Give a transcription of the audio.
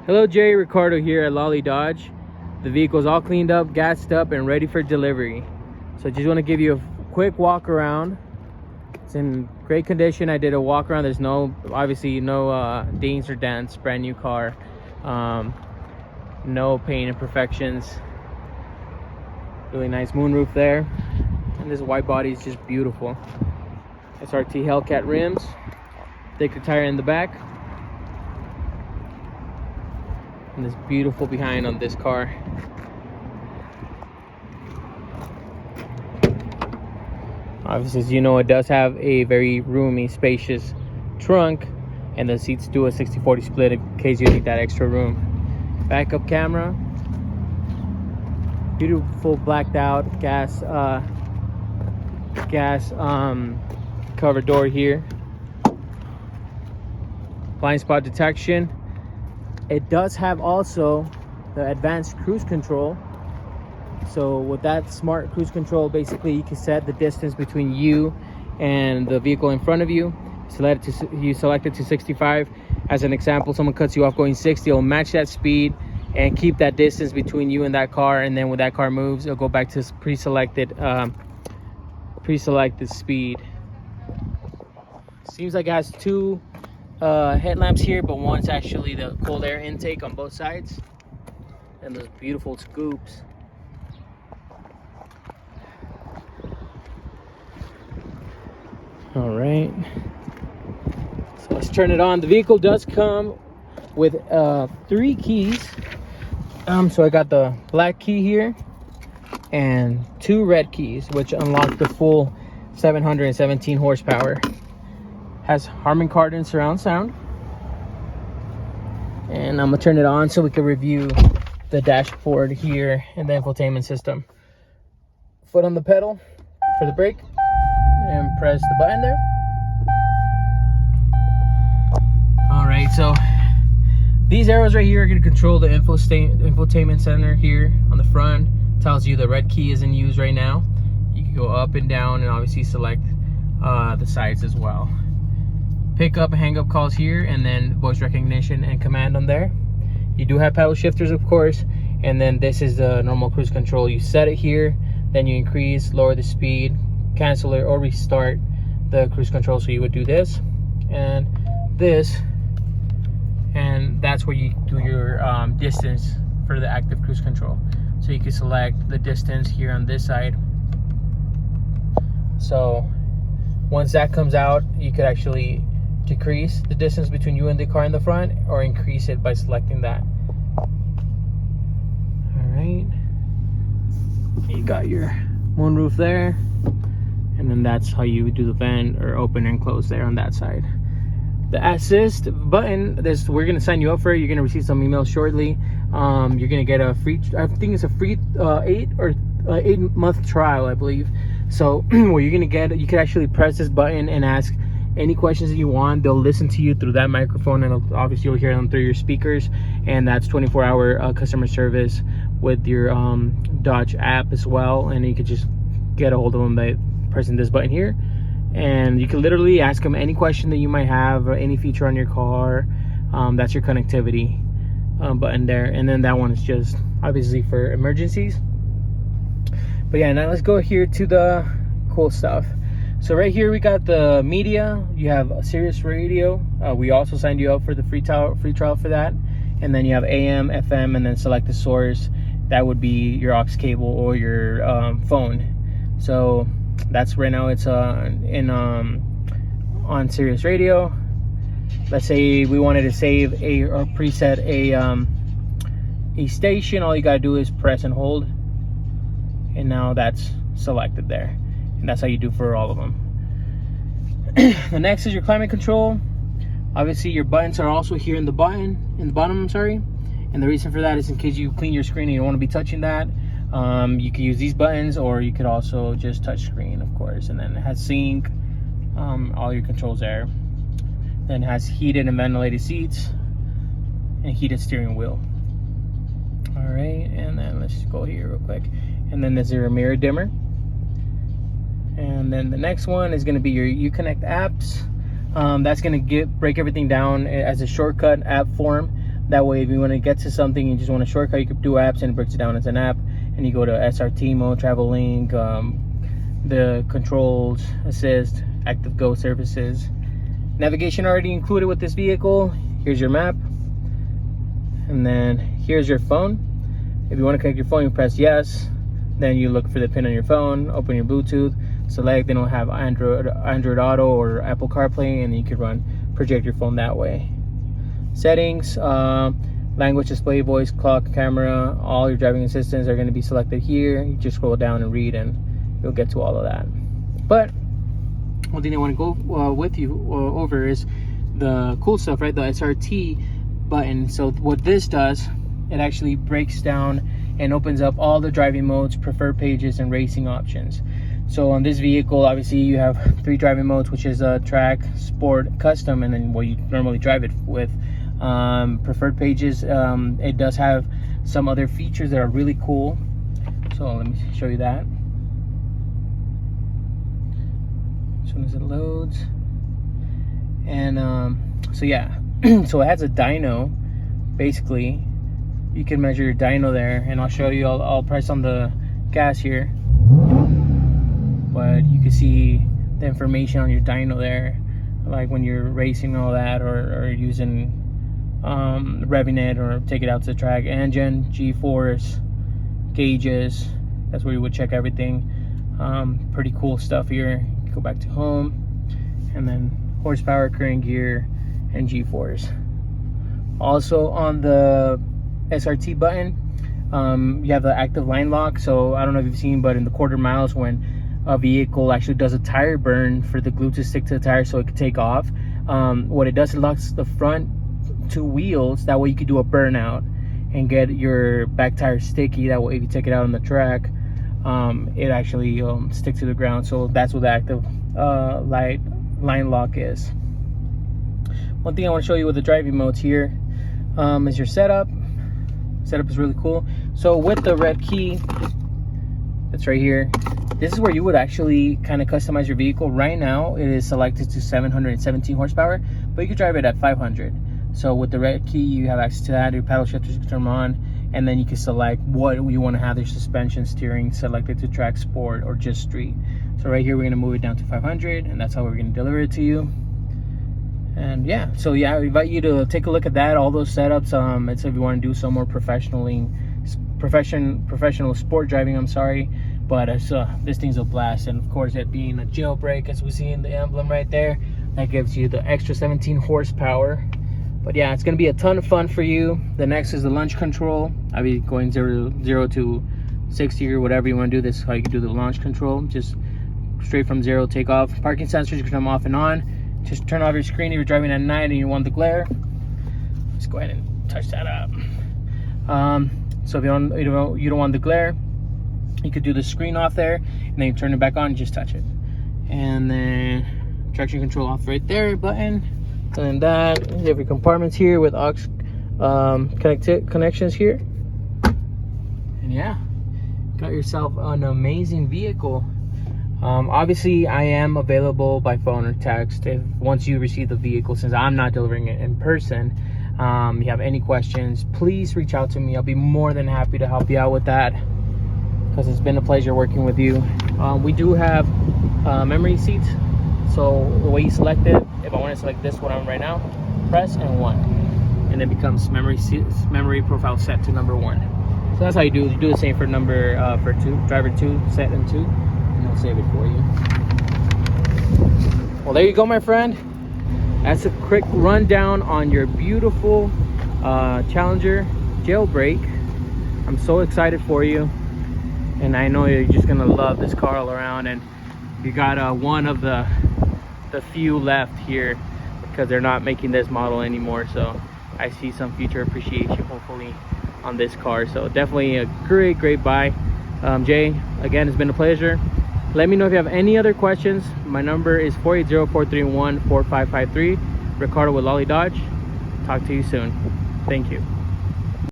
Hello, Jerry Ricardo here at Lolly Dodge. The vehicle's all cleaned up, gassed up, and ready for delivery. So just want to give you a quick walk around. It's in great condition. I did a walk around. There's obviously no dings or dents. Brand new car. No paint imperfections. Really nice moonroof there. And this white body is just beautiful. SRT Hellcat rims. Thicker tire in the back. And this beautiful behind on this car. Obviously, as you know, it does have a very roomy, spacious trunk, and the seats do a 60-40 split in case you need that extra room. Backup camera, beautiful blacked out gas cover door here. Blind spot detection. It does have also the advanced cruise control. So with that smart cruise control, basically you can set the distance between you and the vehicle in front of you. You select it to 65. As an example, someone cuts you off going 60, it'll match that speed and keep that distance between you and that car. And then when that car moves, it'll go back to pre-selected speed. Seems like it has two headlamps here, but one's actually the cold air intake on both sides. And those beautiful scoops. All right, so let's turn it on. The vehicle does come with 3 keys. So I got the black key here and 2 red keys, which unlock the full 717 horsepower. Has Harman Kardon surround sound. And I'm gonna turn it on so we can review the dashboard here and the infotainment system. Foot on the pedal for the brake. And press the button there. All right, so these arrows right here are going to control the infotainment center here on the front. Tells you the red key is in use right now. You can go up and down and obviously select the sides as well. Pick up and hang up calls here, and then voice recognition and command on there. You do have paddle shifters, of course, and then this is the normal cruise control. You set it here, then you increase, lower the speed, cancel it, or restart the cruise control. So you would do this and this, and that's where you do your distance for the active cruise control. So you can select the distance here on this side. So once that comes out, you could actually decrease the distance between you and the car in the front, or increase it by selecting that. All right, you got your moonroof there. And then that's how you do the vent or open and close there on that side. The assist button, we're gonna sign you up for it. You're gonna receive some emails shortly. You're gonna get a free, I think it's a free 8-month trial, I believe. So what you're gonna get, you can actually press this button and ask any questions that you want. They'll listen to you through that microphone, and obviously you'll hear them through your speakers. And that's 24-hour customer service with your Dodge app as well. And you could just get a hold of them by pressing this button here, and you can literally ask them any question that you might have, or any feature on your car. That's your connectivity button there, and then that one is just obviously for emergencies. But yeah, now let's go here to the cool stuff. So right here we got the media. You have a Sirius radio. We also signed you up for the free trial for that. And then you have AM, FM, and then select the source. That would be your aux cable or your phone. So that's right now, it's on Sirius radio. Let's say we wanted to save or preset a station. All you gotta do is press and hold, and now that's selected there. And that's how you do for all of them. The next is your climate control. Obviously your buttons are also here in the bottom, I'm sorry. And the reason for that is in case you clean your screen and you don't want to be touching that. You can use these buttons, or you could also just touch screen, of course. And then it has sync, all your controls there. Then it has heated and ventilated seats and heated steering wheel. All right, and then let's just go here real quick. And then there's your mirror dimmer. And then the next one is going to be your Uconnect apps. That's going to break everything down as a shortcut app form. That way, if you want to get to something, you just want a shortcut, you could do apps, and it breaks it down as an app. And you go to SRT mode, travel link, the controls, assist, active go services. Navigation already included with this vehicle. Here's your map. And then here's your phone. If you want to connect your phone, you press yes. Then you look for the pin on your phone, open your Bluetooth, select, then it'll have Android Auto or Apple CarPlay, and you can project your phone that way. Settings, language, display, voice, clock, camera, all your driving assistants are going to be selected here. You just scroll down and read, and you'll get to all of that. But one thing I want to go with you over is the cool stuff, right? The SRT button. So what this does, it actually breaks down and opens up all the driving modes, preferred pages, and racing options. So on this vehicle, obviously you have 3 driving modes, which is track, sport, custom, and then what you normally drive it with. Preferred pages, it does have some other features that are really cool. So let me show you that. As soon as it loads. And so yeah, so it has a dyno. Basically, you can measure your dyno there, and I'll show you. I'll press on the gas here, but you can see the information on your dyno there, like when you're racing and all that, or using revving it or take it out to the track. Engine, G-force, gauges, that's where you would check everything. Pretty cool stuff here. Go back to home, and then horsepower, current gear, and G-force. Also on the SRT button, you have the active line lock. So I don't know if you've seen, but in the quarter miles, when a vehicle actually does a tire burn, for the glue to stick to the tire so it can take off, what it does, it locks the front 2 wheels. That way you could do a burnout and get your back tire sticky. That way if you take it out on the track, it actually sticks to the ground. So that's what the active line lock is. One thing I want to show you with the driving modes here is your setup. Setup is really cool. So with the red key that's right here, this is where you would actually kind of customize your vehicle. Right now it is selected to 717 horsepower, but you could drive it at 500. So with the red key, you have access to that. Your paddle shifters you can turn them on, and then you can select what you want to have. Your suspension, steering, selected to track, sport, or just street. So right here we're going to move it down to 500, and that's how we're going to deliver it to you. And yeah, so yeah, I invite you to take a look at that, all those setups. It's if you want to do some more professional sport driving, I'm sorry, but this thing's a blast. And of course, it being a jailbreak, as we see in the emblem right there, that gives you the extra 17 horsepower. But yeah, it's gonna be a ton of fun for you. The next is the launch control. I'll be going 0 to 60 or whatever you want to do. This is how you can do the launch control, just straight from 0 take off. Parking sensors, you can turn them off and on. Just turn off your screen if you're driving at night and you want the glare. Just go ahead and touch that up. So if you don't want the glare, you could do the screen off there, and then you turn it back on and just touch it. And then traction control off right there button. And then that, you have your compartments here with aux connections here. And yeah, got yourself an amazing vehicle. Obviously I am available by phone or text once you receive the vehicle, since I'm not delivering it in person. You have any questions, please reach out to me. I'll be more than happy to help you out with that, because it's been a pleasure working with you. We do have memory seats. So the way you select it, if I want to select this one on right now, press and 1, and it becomes memory profile set to number 1. So that's how you do. You do the same for for 2, driver 2, set and 2, and it'll save it for you. Well, there you go, my friend. That's a quick rundown on your beautiful Challenger Jailbreak. I'm so excited for you, and I know you're just gonna love this car all around. And you got one of the few left here, because they're not making this model anymore. So I see some future appreciation hopefully on this car. So definitely a great buy. Jay, again, it's been a pleasure. Let me know if you have any other questions. My number is 480-431-4553. Ricardo with Lolly Dodge. Talk to you soon. Thank you.